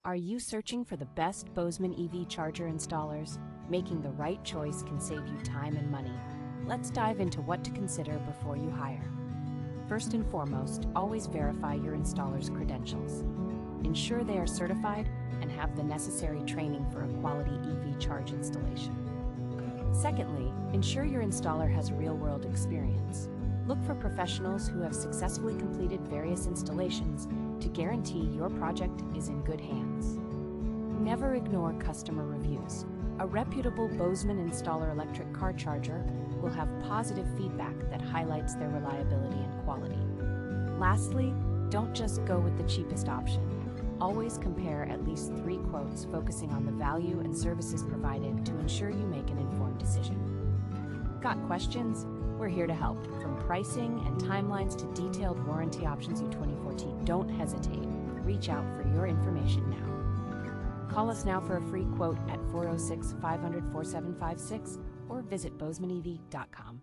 Are you searching for the best Bozeman EV charger installers? Making the right choice can save you time and money. Let's dive into what to consider before you hire. First and foremost, always verify your installer's credentials. Ensure they are certified and have the necessary training for a quality EV charge installation. Secondly, ensure your installer has real-world experience. Look for professionals who have successfully completed various installations to guarantee your project is in good hands. Never ignore customer reviews. A reputable Bozeman installer electric car charger will have positive feedback that highlights their reliability and quality. Lastly, don't just go with the cheapest option. Always compare at least 3 quotes focusing on the value and services provided to ensure you make an informed decision. Got questions? We're here to help. From pricing and timelines to detailed warranty options in 2014, don't hesitate. Reach out for your information now. Call us now for a free quote at 406-500-4756 or visit bozemanev.com.